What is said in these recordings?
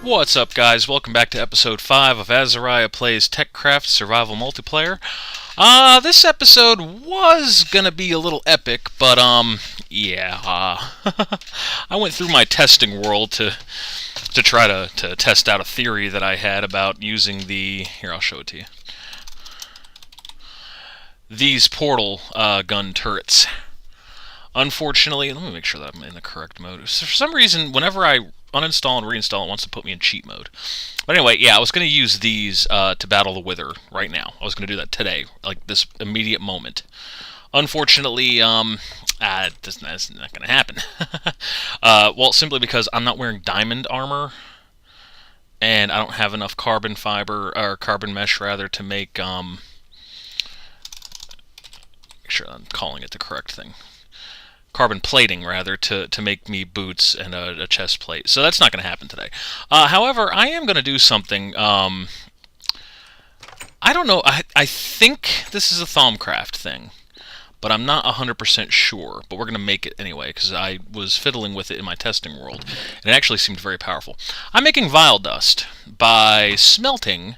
What's up, guys? Welcome back to episode 5 of Azaraiah Plays Techcraft Survival Multiplayer. This episode was gonna be a little epic, but, yeah, I went through my testing world to try to test out a theory that I had about using the... Here, I'll show it to you. These portal gun turrets. Unfortunately, let me make sure that I'm in the correct mode. For some reason, whenever I uninstall and reinstall, it wants to put me in cheat mode. But anyway, yeah, I was going to use these to battle the Wither right now. I was going to do that today, like this immediate moment. Unfortunately, that's not going to happen. Well, simply because I'm not wearing diamond armor, and I don't have enough carbon fiber, or carbon mesh, rather, to make, make sure I'm calling it the correct thing. Carbon plating, rather, to make me boots and a chest plate. So that's not going to happen today. However, I am going to do something. I don't know. I think this is a Thaumcraft thing, but I'm not 100% sure. But we're going to make it anyway, because I was fiddling with it in my testing world, and it actually seemed very powerful. I'm making Vile Dust by smelting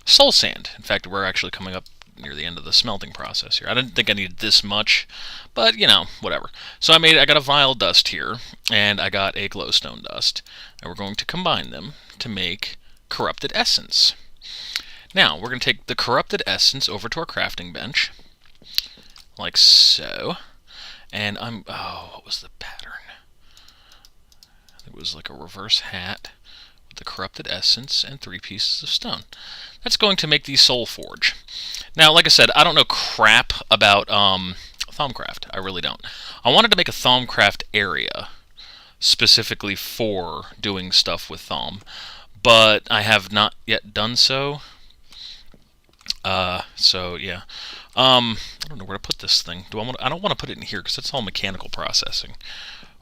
soul sand. In fact, we're actually coming up near the end of the smelting process here. I didn't think I needed this much, but, you know, whatever. So I got a Vile Dust here, and I got a Glowstone Dust, and we're going to combine them to make Corrupted Essence. Now, we're going to take the Corrupted Essence over to our crafting bench, like so, and what was the pattern? I think it was like a reverse hat with the Corrupted Essence and 3 pieces of stone. That's going to make the Soul Forge. Now, like I said, I don't know crap about Thaumcraft. I really don't. I wanted to make a Thaumcraft area specifically for doing stuff with Thaum, but I have not yet done so. So yeah. I don't know where to put this thing. I don't want to put it in here because it's all mechanical processing,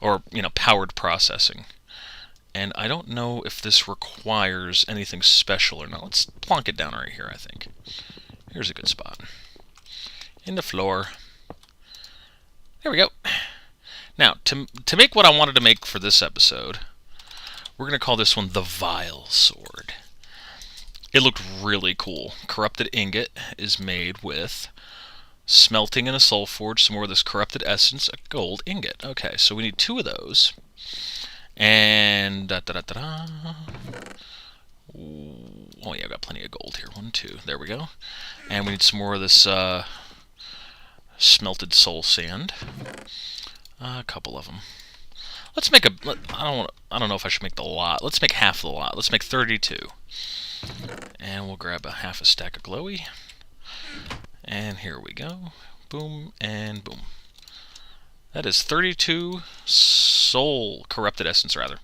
or, you know, powered processing. And I don't know if this requires anything special or not. Let's plonk it down right here, I think. Here's a good spot. In the floor. There we go. Now, to make what I wanted to make for this episode, we're going to call this one the Vile Sword. It looked really cool. Corrupted Ingot is made with smelting in a soul forge, some more of this Corrupted Essence, a gold ingot. Okay, so we need 2 of those. And oh yeah, I've got plenty of gold here. 1, 2, there we go. And we need some more of this smelted soul sand. A couple of them. Let's make I don't know if I should make the lot. Let's make half the lot. Let's make 32. And we'll grab half a stack of glowy. And here we go. Boom and boom. That is 32 soul corrupted essence, rather.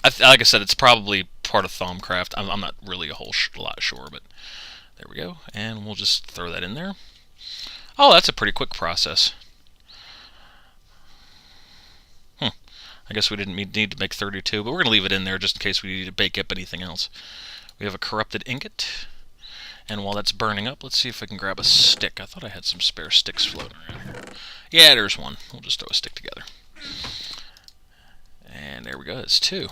Like I said, it's probably part of Thaumcraft. I'm not really a whole lot sure, but there we go. And we'll just throw that in there. Oh, that's a pretty quick process. I guess we didn't need to make 32, but we're going to leave it in there just in case we need to bake up anything else. We have a corrupted ingot. And while that's burning up, let's see if I can grab a stick. I thought I had some spare sticks floating around here. Yeah, there's one. We'll just throw a stick together. And there we go. That's 2.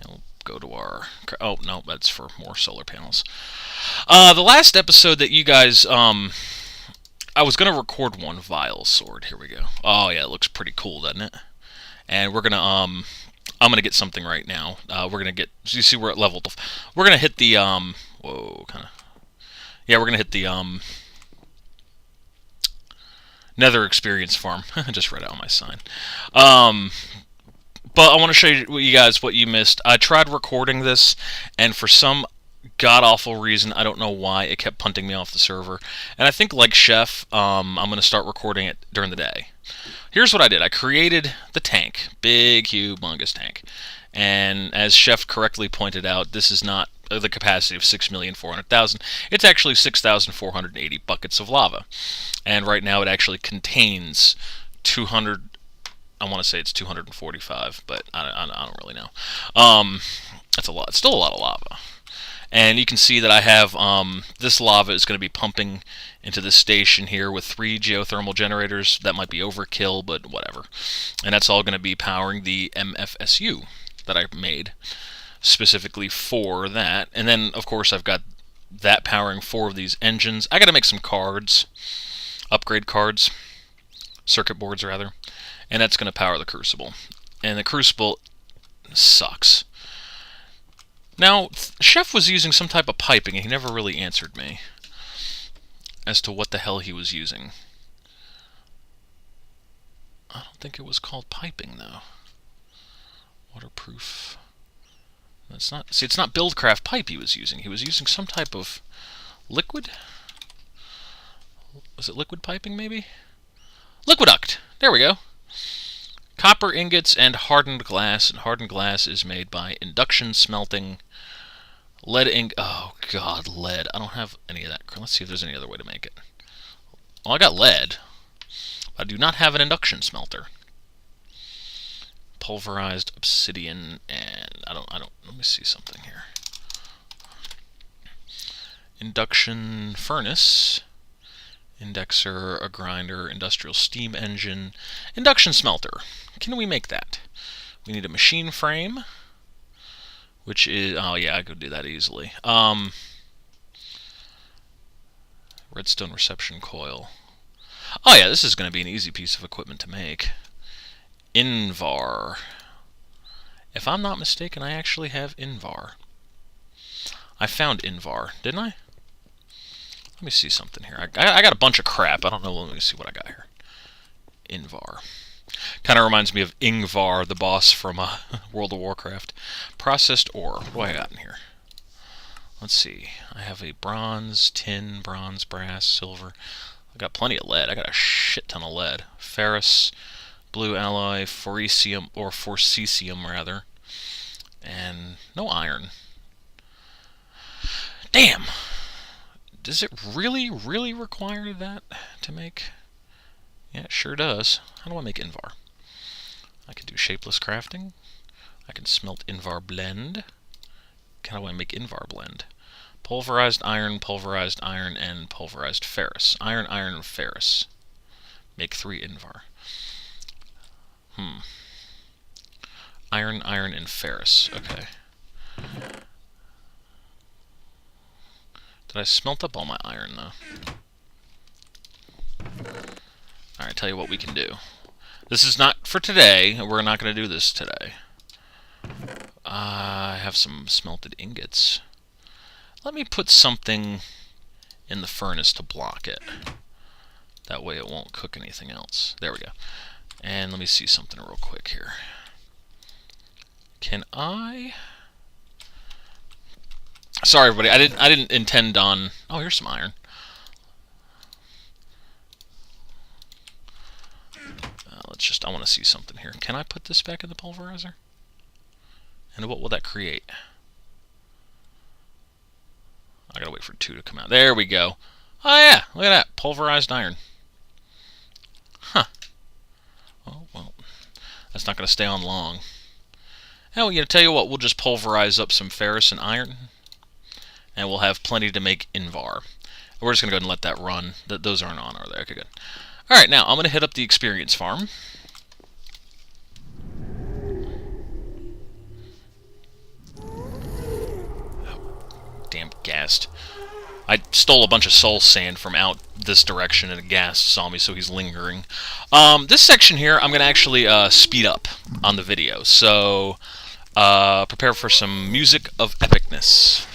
And we'll go to our... Oh, no, that's for more solar panels. The last episode that you guys... I was going to record one Vile Sword. Here we go. Oh, yeah, it looks pretty cool, doesn't it? And we're going to... I'm going to get something right now. We're going to get... You see, we're at level... We're going to hit the... Whoa, kind of... Yeah, we're going to hit the Nether Experience Farm. I just read out my sign. But I want to show you guys what you missed. I tried recording this, and for some god-awful reason, I don't know why, it kept punting me off the server. And I think, like Chef, I'm going to start recording it during the day. Here's what I did. I created the tank. Big, humongous tank. And as Chef correctly pointed out, this is not the capacity of 6,400,000. It's actually 6,480 buckets of lava. And right now it actually contains 200... I want to say it's 245, but I don't really know. That's a lot. It's still a lot of lava. And you can see that I have this lava is going to be pumping into this station here with 3 geothermal generators. That might be overkill, but whatever. And that's all going to be powering the MFSU. that I made specifically for that. And then, of course, I've got that powering 4 of these engines. I got to make some cards, upgrade cards, circuit boards rather, and that's going to power the Crucible. And the Crucible sucks. Now, Chef was using some type of piping, and he never really answered me as to what the hell he was using. I don't think it was called piping, though. Waterproof. That's not. See, it's not Buildcraft pipe he was using. He was using some type of liquid. Was it liquid piping, maybe? Liquiduct. There we go. Copper ingots and hardened glass. And hardened glass is made by induction smelting. Lead ink. Oh, God, lead. I don't have any of that. Let's see if there's any other way to make it. Well, I got lead. I do not have an induction smelter. Pulverized obsidian, and I don't, let me see something here. Induction furnace, indexer, a grinder, industrial steam engine, induction smelter. Can we make that? We need a machine frame, which is, oh yeah, I could do that easily. Redstone reception coil. Oh yeah, this is going to be an easy piece of equipment to make. Invar. If I'm not mistaken, I actually have Invar. I found Invar, didn't I? Let me see something here. I got a bunch of crap. I don't know. Let me see what I got here. Invar. Kind of reminds me of Ingvar, the boss from World of Warcraft. Processed ore. What do I got in here? Let's see. I have a bronze, tin, bronze, brass, silver. I got plenty of lead. I got a shit ton of lead. Ferrous, blue alloy, forcesium, or forcesium rather, and no iron. Damn! Does it really require that to make? Yeah, it sure does. How do I make Invar? I can do shapeless crafting. I can smelt Invar blend. How do I make Invar blend? Pulverized iron, and pulverized ferrous. Iron, and ferrous. Make 3 Invar. Iron, and ferrous. Okay. Did I smelt up all my iron, though? Alright, tell you what we can do. This is not for today. We're not going to do this today. I have some smelted ingots. Let me put something in the furnace to block it. That way it won't cook anything else. There we go. And let me see something real quick here. Can I... Sorry, everybody. I didn't intend on... Oh, here's some iron. Let's just... I want to see something here. Can I put this back in the pulverizer? And what will that create? I gotta wait for 2 to come out. There we go. Oh yeah, look at that. Pulverized iron. Huh. Oh, well. That's not gonna stay on long. Now, you know, tell you what, we'll just pulverize up some ferrous and iron. And we'll have plenty to make Invar. We're just gonna go ahead and let that run. Those aren't on, are they? Okay, good. Alright, now I'm gonna hit up the experience farm. Damn ghast. I stole a bunch of soul sand from out this direction, and a ghast saw me, so he's lingering. This section here, I'm going to actually speed up on the video, so prepare for some music of epicness.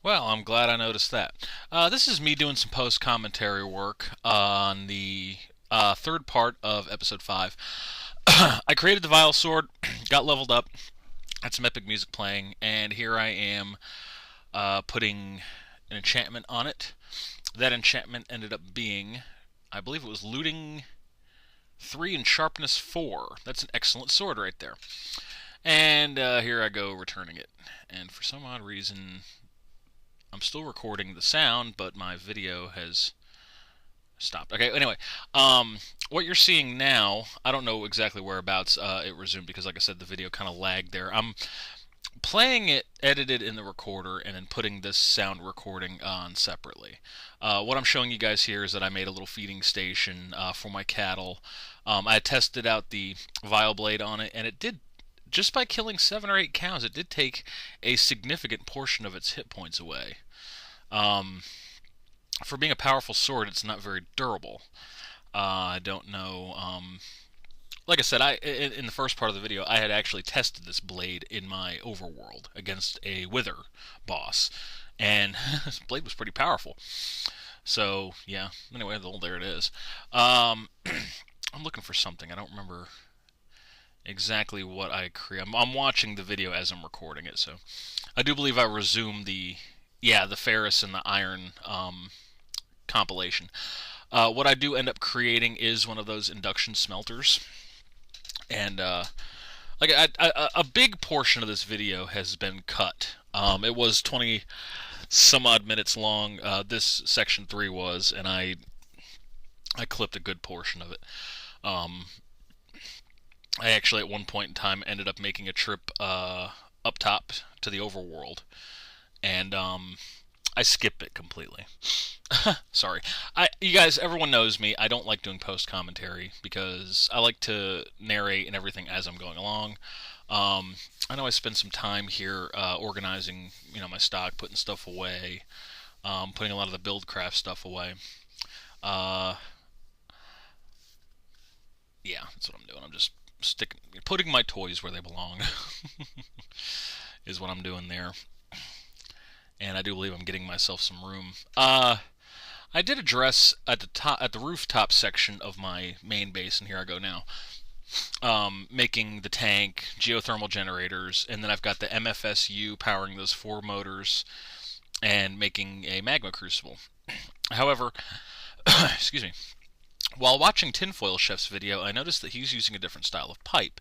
Well, I'm glad I noticed that. This is me doing some post-commentary work on the third part of episode 5. I created the Vile Sword, got leveled up, had some epic music playing, and here I am putting an enchantment on it. That enchantment ended up being, I believe it was Looting 3 and Sharpness 4. That's an excellent sword right there. And here I go returning it. And for some odd reason, I'm still recording the sound, but my video has stopped. Okay, anyway, what you're seeing now, I don't know exactly whereabouts it resumed because, like I said, the video kind of lagged there. I'm playing it edited in the recorder and then putting this sound recording on separately. What I'm showing you guys here is that I made a little feeding station for my cattle. I tested out the Vile Blade on it, and it did, just by killing 7 or 8 cows, it did take a significant portion of its hit points away. For being a powerful sword, it's not very durable. I don't know. Like I said, in the first part of the video, I had actually tested this blade in my overworld against a Wither boss, and this blade was pretty powerful. So yeah. Anyway, there it is. I'm looking for something. I don't remember exactly what I created. I'm watching the video as I'm recording it, so I do believe I resumed the ferrous and the iron compilation. What I do end up creating is one of those induction smelters, and like a big portion of this video has been cut. It was 20 some odd minutes long. This section 3 was, and I clipped a good portion of it. I actually, at one point in time, ended up making a trip up top to the overworld, and I skip it completely. Sorry. You guys, everyone knows me. I don't like doing post-commentary because I like to narrate and everything as I'm going along. I know I spend some time here organizing, my stock, putting stuff away, putting a lot of the BuildCraft stuff away. Yeah, that's what I'm doing. I'm just putting my toys where they belong is what I'm doing there. And I do believe I'm getting myself some room. I did address at the rooftop section of my main base, and here I go now. Making the tank, geothermal generators, and then I've got the MFSU powering those 4 motors, and making a magma crucible. However, excuse me. While watching TinFoilChef's video, I noticed that he's using a different style of pipe,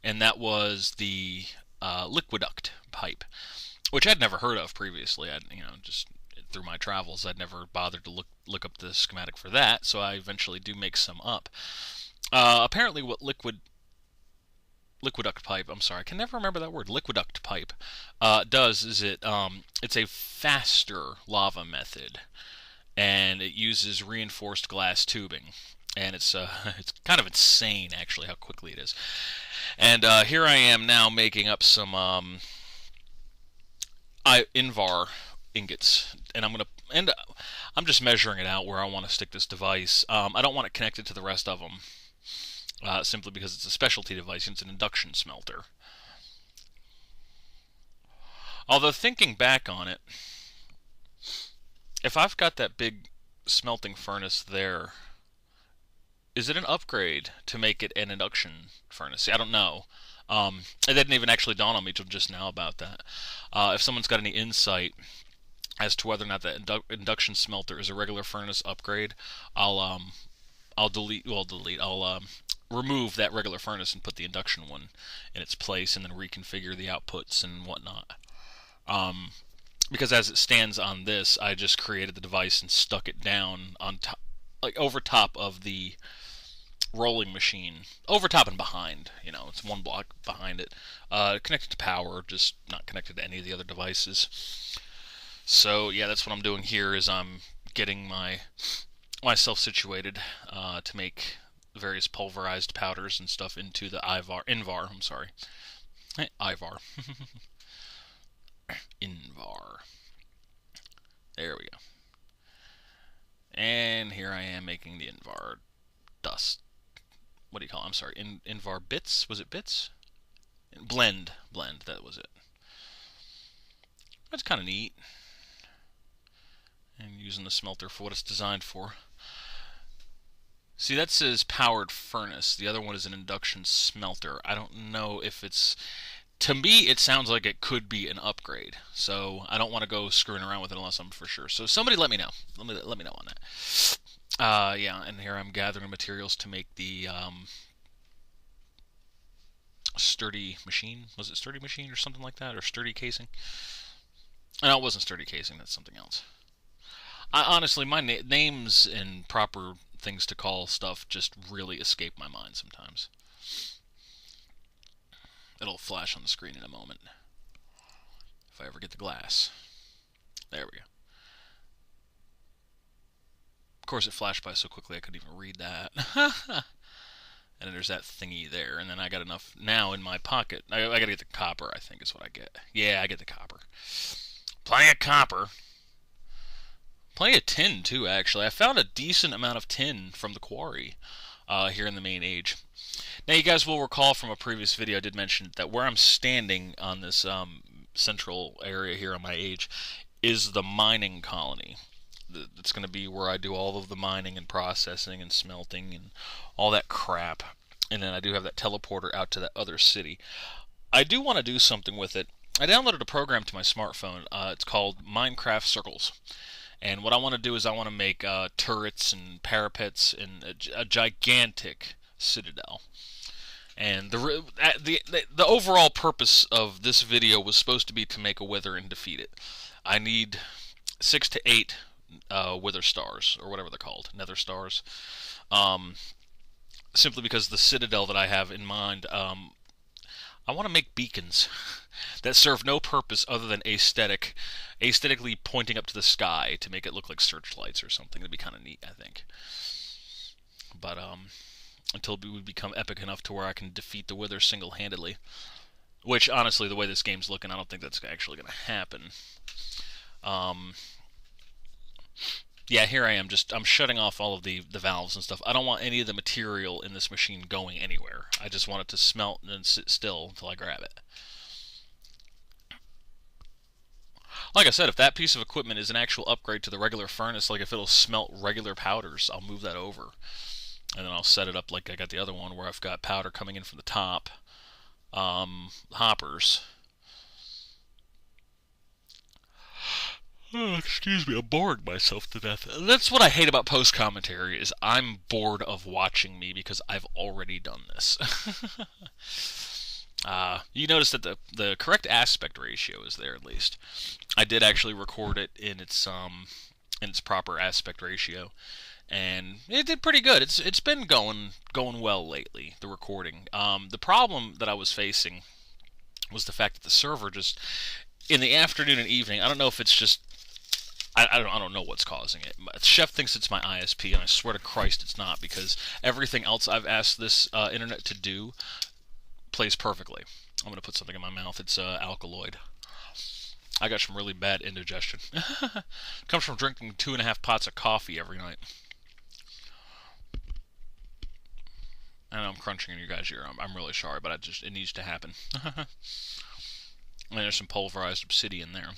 and that was the liquiduct pipe, which I'd never heard of previously. Just through my travels, I'd never bothered to look up the schematic for that, so I eventually do make some up. Apparently, what liquiduct pipe, I'm sorry, I can never remember that word, liquiduct pipe, does is it's a faster lava method, and it uses reinforced glass tubing, and it's kind of insane actually how quickly it is. And here I am now making up some Invar ingots, and I'm just measuring it out where I want to stick this device. I don't want it connected to the rest of them, simply because it's a specialty device and it's an induction smelter. Although thinking back on it, if I've got that big smelting furnace there, is it an upgrade to make it an induction furnace? See, I don't know. It didn't even actually dawn on me till just now about that. If someone's got any insight as to whether or not that induction smelter is a regular furnace upgrade, I'll remove that regular furnace and put the induction one in its place, and then reconfigure the outputs and whatnot. Because as it stands on this, I just created the device and stuck it down on top, like over top of the rolling machine, over top and behind. It's 1 block behind it, connected to power, just not connected to any of the other devices. So yeah, that's what I'm doing here. Is I'm getting myself situated to make various pulverized powders and stuff into the Invar. I'm sorry, Ivar. Invar. There we go. And here I am making the Invar dust. What do you call it? I'm sorry, Invar bits? Was it bits? Blend, that was it. That's kind of neat. and using the smelter for what it's designed for. See, that says powered furnace. The other one is an induction smelter. I don't know if it's... To me, it sounds like it could be an upgrade. So I don't want to go screwing around with it unless I'm for sure. So somebody let me know. Let me know on that. Yeah, and here I'm gathering materials to make the sturdy machine. Was it sturdy machine or something like that? Or sturdy casing? No, it wasn't sturdy casing. That's something else. Honestly, my names and proper things to call stuff just really escape my mind sometimes. It'll flash on the screen in a moment. If I ever get the glass. There we go. Of course, it flashed by so quickly I couldn't even read that. And then there's that thingy there. And then I got enough now in my pocket. I gotta get the copper, I think is what I get. Yeah, I get the copper. Plenty of copper. Plenty of tin, too, actually. I found a decent amount of tin from the quarry here in the main age. Now, you guys will recall from a previous video I did mention that where I'm standing on this central area here on my age is the mining colony. It's going to be where I do all of the mining and processing and smelting and all that crap. And then I do have that teleporter out to that other city. I do want to do something with it. I downloaded a program to my smartphone. It's called Minecraft Circles. And what I want to do is I want to make turrets and parapets and a gigantic citadel. And the overall purpose of this video was supposed to be to make a wither and defeat it. I need 6 to 8 wither stars, or whatever they're called, nether stars. Simply because the citadel that I have in mind, I want to make beacons that serve no purpose other than aesthetically pointing up to the sky to make it look like searchlights or something. That'd be kind of neat, I think. But until we become epic enough to where I can defeat the Wither single-handedly. Which, honestly, the way this game's looking, I don't think that's actually going to happen. Yeah, here I am. I'm shutting off all of the valves and stuff. I don't want any of the material in this machine going anywhere. I just want it to smelt and then sit still until I grab it. Like I said, if that piece of equipment is an actual upgrade to the regular furnace, like if it'll smelt regular powders, I'll move that over. And then I'll set it up like I got the other one, where I've got powder coming in from the top, hoppers. Oh, excuse me, I'm boring myself to death. That's what I hate about post-commentary, is I'm bored of watching me because I've already done this. You notice that the correct aspect ratio is there, at least. I did actually record it in its proper aspect ratio. And it did pretty good. It's been going well lately, the recording. The problem that I was facing was the fact that the server just, in the afternoon and evening, I don't know if it's just, I don't know what's causing it. Chef thinks it's my ISP, and I swear to Christ it's not, because everything else I've asked this internet to do plays perfectly. I'm going to put something in my mouth. It's alkaloid. I got some really bad indigestion. Comes from drinking 2.5 pots of coffee every night. I know I'm crunching in you guys' ear. I'm really sorry, but it needs to happen. And there's some pulverized obsidian there,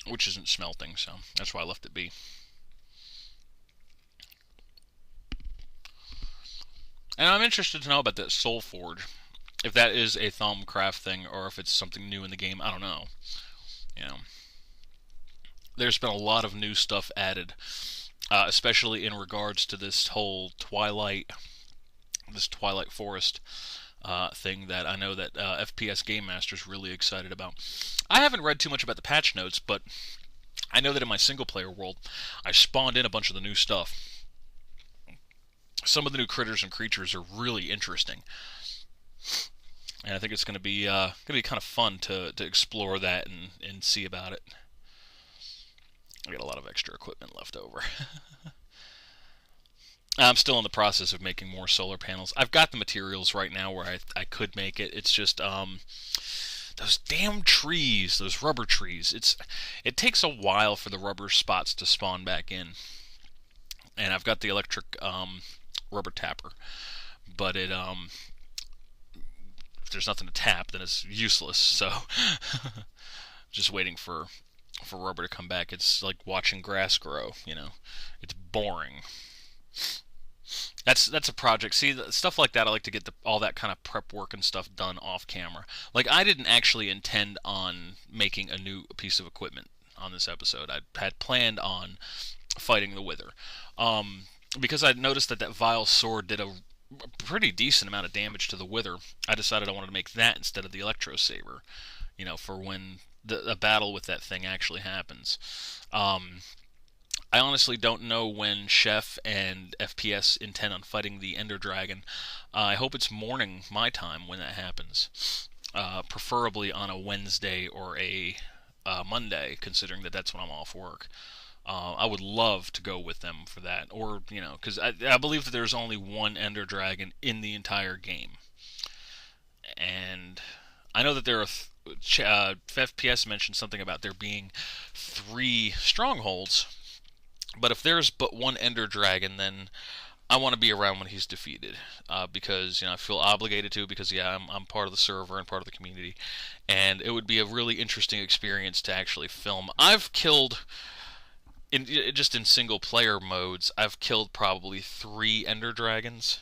which isn't smelting, so that's why I left it be. And I'm interested to know about that Soul Forge. If that is a Thaumcraft thing, or if it's something new in the game, I don't know. You know, there's been a lot of new stuff added. Especially in regards to this whole Twilight Forest thing that I know that FPS Game Master's really excited about. I haven't read too much about the patch notes, but I know that in my single-player world, I spawned in a bunch of the new stuff. Some of the new critters and creatures are really interesting, and I think it's going to be kind of fun to explore that and see about it. I got a lot of extra equipment left over. I'm still in the process of making more solar panels. I've got the materials right now where I could make it. It's just those damn trees, those rubber trees. It takes a while for the rubber spots to spawn back in. And I've got the electric rubber tapper, but if there's nothing to tap, then it's useless. So just waiting for for rubber to come back. It's like watching grass grow. It's boring. That's a project. See, stuff like that, I like to get all that kind of prep work and stuff done off camera. Like, I didn't actually intend on making a new piece of equipment on this episode. I had planned on fighting the Wither. Because I noticed that vile sword did a pretty decent amount of damage to the Wither, I decided I wanted to make that instead of the Electro Saber, for when the battle with that thing actually happens. I honestly don't know when Chef and FPS intend on fighting the Ender Dragon. I hope it's morning my time when that happens. Preferably on a Wednesday or a Monday, considering that's when I'm off work. I would love to go with them for that. Or, because I believe that there's only one Ender Dragon in the entire game. And I know that there are... FPS mentioned something about there being 3 strongholds. But if there's but one Ender Dragon, then I want to be around when he's defeated, because I feel obligated to, because I'm part of the server and part of the community, and it would be a really interesting experience to actually film. I've killed, just in single player modes, I've killed probably 3 Ender Dragons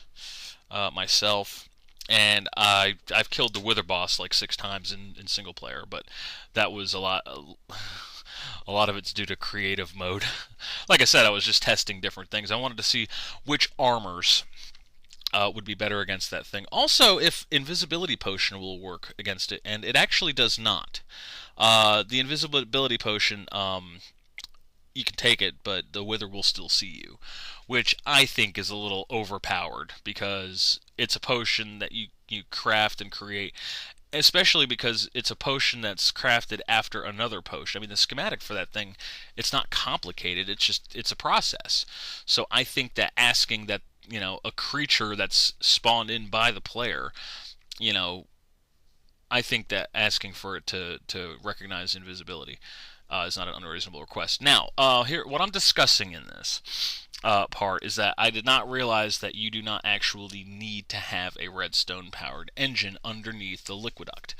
myself. And I've killed the Wither boss like 6 times in single player, but that was a lot. A lot of it's due to creative mode. Like I said, I was just testing different things. I wanted to see which armors would be better against that thing. Also, if Invisibility Potion will work against it, and it actually does not. The Invisibility Potion, you can take it, but the Wither will still see you, which I think is a little overpowered, because it's a potion that you craft and create, especially because it's a potion that's crafted after another potion. I mean, the schematic for that thing, it's not complicated, it's a process. So I think that asking that, a creature that's spawned in by the player, I think that asking for it to recognize invisibility is not an unreasonable request. Now, here, what I'm discussing in this part is that I did not realize that you do not actually need to have a redstone-powered engine underneath the liquiduct.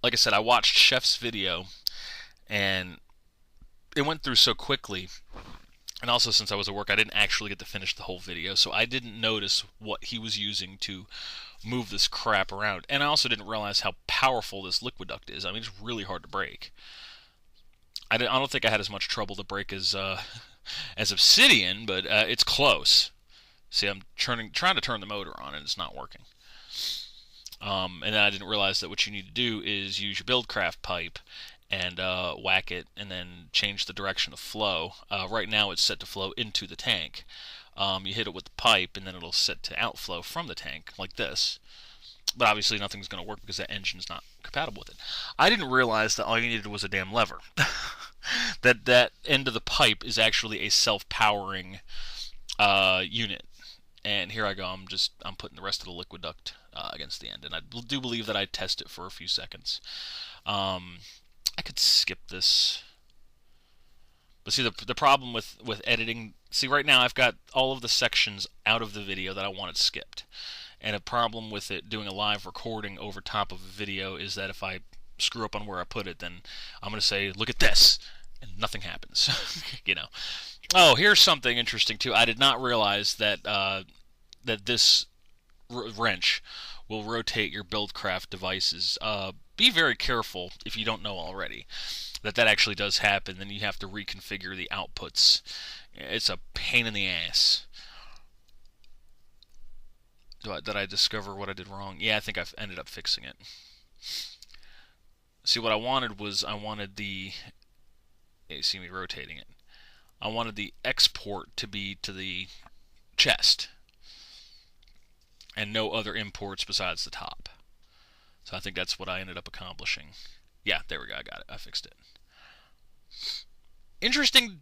Like I said, I watched Chef's video, and it went through so quickly. And also, since I was at work, I didn't actually get to finish the whole video, so I didn't notice what he was using to move this crap around. And I also didn't realize how powerful this liquiduct is. I mean, it's really hard to break. I don't think I had as much trouble to break as Obsidian, but it's close. See, I'm trying to turn the motor on, and it's not working. And then I didn't realize that what you need to do is use your Buildcraft pipe and whack it, and then change the direction of flow. Right now it's set to flow into the tank. You hit it with the pipe, and then it'll set to outflow from the tank, like this. But obviously nothing's going to work because that engine's not compatible with it. I didn't realize that all you needed was a damn lever. that end of the pipe is actually a self-powering unit. And here I go, I'm putting the rest of the liquid duct against the end. And I do believe that I test it for a few seconds. I could skip this. But see, the problem with editing... See, right now I've got all of the sections out of the video that I wanted skipped. And a problem with it doing a live recording over top of a video is that if I screw up on where I put it, then I'm going to say, look at this, and nothing happens. Oh, here's something interesting, too. I did not realize that that this wrench will rotate your Buildcraft devices. Be very careful, if you don't know already, that actually does happen. Then you have to reconfigure the outputs. It's a pain in the ass. Did I discover what I did wrong? Yeah, I think I've ended up fixing it. See, what I wanted was, the... Yeah, you see me rotating it. I wanted the export to be to the chest, and no other imports besides the top. So I think that's what I ended up accomplishing. Yeah, there we go, I got it. I fixed it. Interesting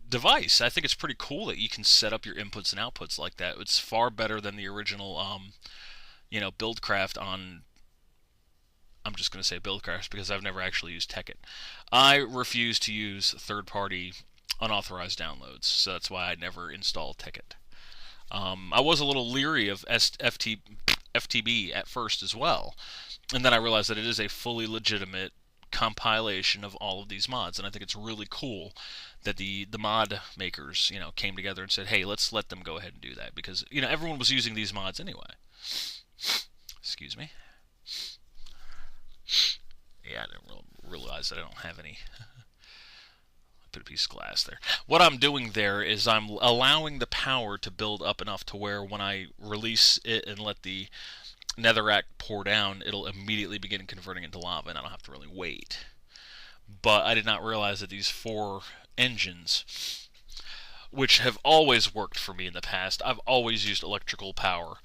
device. I think it's pretty cool that you can set up your inputs and outputs like that. It's far better than the original, Buildcraft on... I'm just going to say Buildcraft because I've never actually used Tekkit. I refuse to use third-party unauthorized downloads, so that's why I never installed Tekkit. I was a little leery of FTB at first as well, and then I realized that it is a fully legitimate compilation of all of these mods, and I think it's really cool that the mod makers, came together and said, hey, let's let them go ahead and do that, because everyone was using these mods anyway. Excuse me. Yeah, I didn't realize that I don't have any. I put a piece of glass there. What I'm doing there is I'm allowing the power to build up enough to where when I release it and let the netherrack pour down, it'll immediately begin converting into lava, and I don't have to really wait. But I did not realize that these 4 engines, which have always worked for me in the past, I've always used electrical power.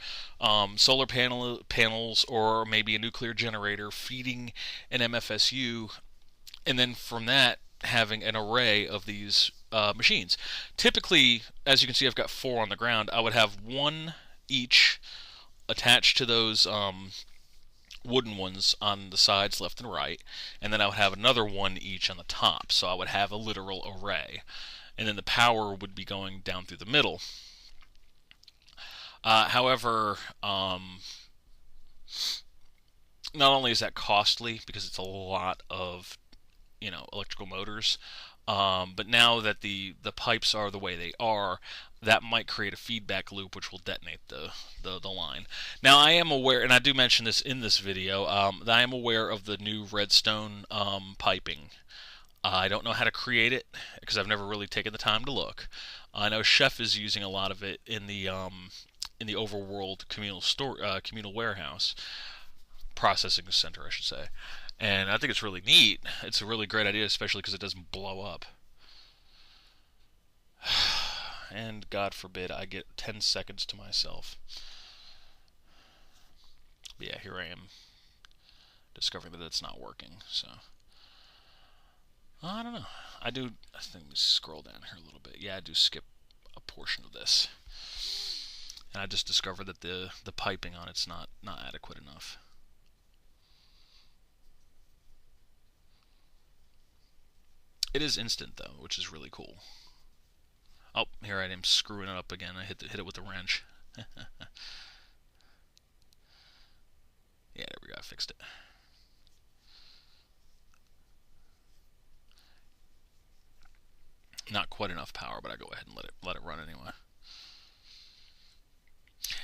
Solar panels, or maybe a nuclear generator feeding an MFSU, and then from that, having an array of these machines. Typically, as you can see, I've got 4 on the ground. I would have 1 each attached to those wooden ones on the sides, left and right, and then I would have another 1 each on the top, so I would have a literal array, and then the power would be going down through the middle. However, not only is that costly, because it's a lot of electrical motors, but now that the pipes are the way they are, that might create a feedback loop which will detonate the line. Now, I am aware, and I do mention this in this video, that I am aware of the new redstone piping. I don't know how to create it because I've never really taken the time to look. I know Chef is using a lot of it in the overworld communal warehouse processing center, I should say. And I think it's really neat. It's a really great idea, especially because it doesn't blow up. And God forbid I get 10 seconds to myself. But yeah, here I am discovering that it's not working. So I don't know. I think we scroll down here a little bit. Yeah, I do skip a portion of this. And I just discovered that the piping on it's not adequate enough. It is instant though, which is really cool. Oh, here I am screwing it up again. I hit it with a wrench. Yeah, there we go. I fixed it. Not quite enough power, but I go ahead and let it run anyway.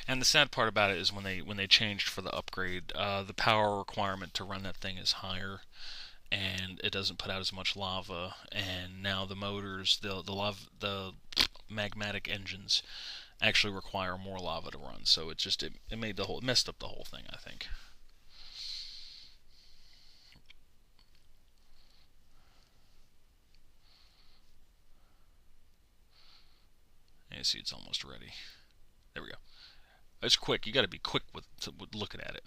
And the sad part about it is when they changed for the upgrade, the power requirement to run that thing is higher, and it doesn't put out as much lava. And now the motors, the magmatic engines, actually require more lava to run. So it messed up the whole thing, I think. And you see, it's almost ready. There we go. It's quick. You got to be quick with looking at it.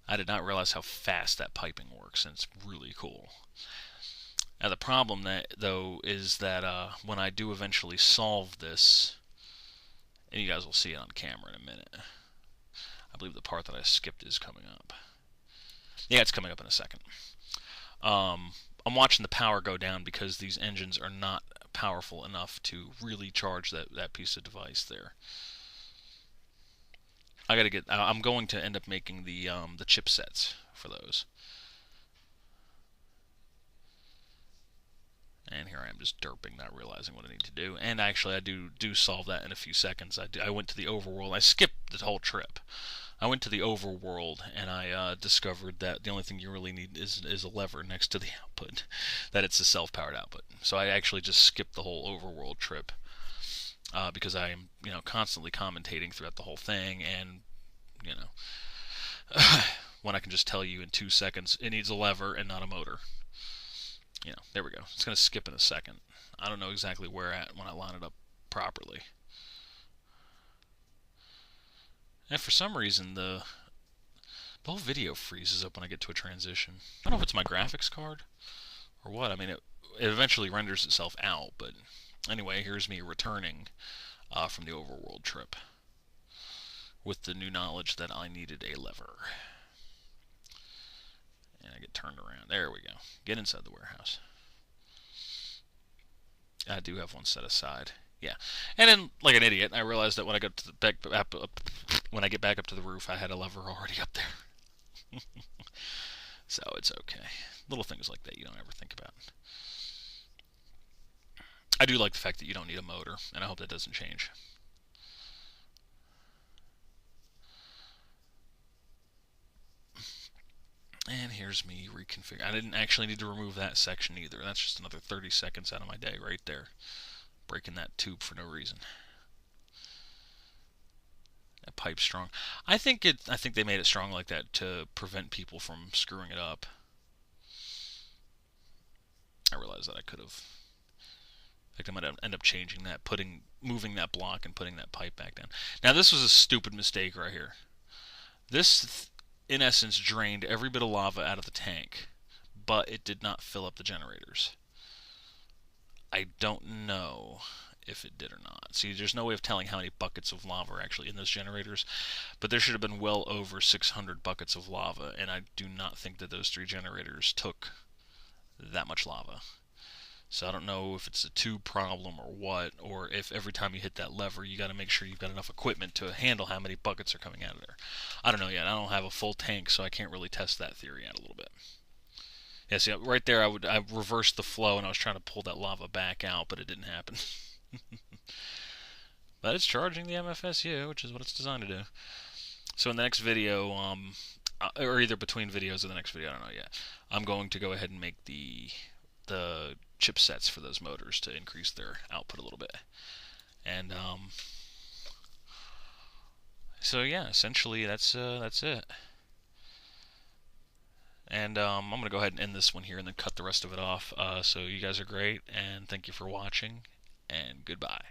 I did not realize how fast that piping works, and it's really cool. Now the problem though is that when I do eventually solve this, and you guys will see it on camera in a minute. I believe the part that I skipped is coming up. Yeah, it's coming up in a second. I'm watching the power go down because these engines are not powerful enough to really charge that piece of device there. I'm going to end up making the chipsets for those. And here I am just derping, not realizing what I need to do. And actually, I do solve that in a few seconds. I went to the overworld. I skipped the whole trip. I went to the overworld, and I discovered that the only thing you really need is a lever next to the output, that it's a self-powered output. So I actually just skipped the whole overworld trip because I am constantly commentating throughout the whole thing, and when I can just tell you in 2 seconds it needs a lever and not a motor. There we go. It's going to skip in a second. I don't know exactly where at when I line it up properly. And for some reason, the whole video freezes up when I get to a transition. I don't know if it's my graphics card or what. I mean, it eventually renders itself out, but anyway, here's me returning from the overworld trip with the new knowledge that I needed a lever. And I get turned around. There we go. Get inside the warehouse. I do have one set aside. Yeah. And then, like an idiot, I realized that when I got to when I get back up to the roof, I had a lever already up there. So it's okay. Little things like that you don't ever think about. I do like the fact that you don't need a motor, and I hope that doesn't change. And here's me reconfiguring. I didn't actually need to remove that section either. That's just another 30 seconds out of my day right there. Breaking that tube for no reason. That pipe's strong. I think they made it strong like that to prevent people from screwing it up. I realized that I could have. I think I might end up changing that, moving that block and putting that pipe back down. Now this was a stupid mistake right here. This, in essence, drained every bit of lava out of the tank, but it did not fill up the generators. I don't know if it did or not. See, there's no way of telling how many buckets of lava are actually in those generators, but there should have been well over 600 buckets of lava, and I do not think that those 3 generators took that much lava. So I don't know if it's a tube problem or what, or if every time you hit that lever you got to make sure you've got enough equipment to handle how many buckets are coming out of there. I don't know yet. I don't have a full tank, so I can't really test that theory out a little bit. Yeah, see, right there I reversed the flow and I was trying to pull that lava back out, but it didn't happen. But it's charging the MFSU, which is what it's designed to do. So in the next video, or either between videos or the next video, I don't know yet, I'm going to go ahead and make the chipsets for those motors to increase their output a little bit. And so yeah, essentially that's it. And I'm going to go ahead and end this one here and then cut the rest of it off. So you guys are great, and thank you for watching, and goodbye.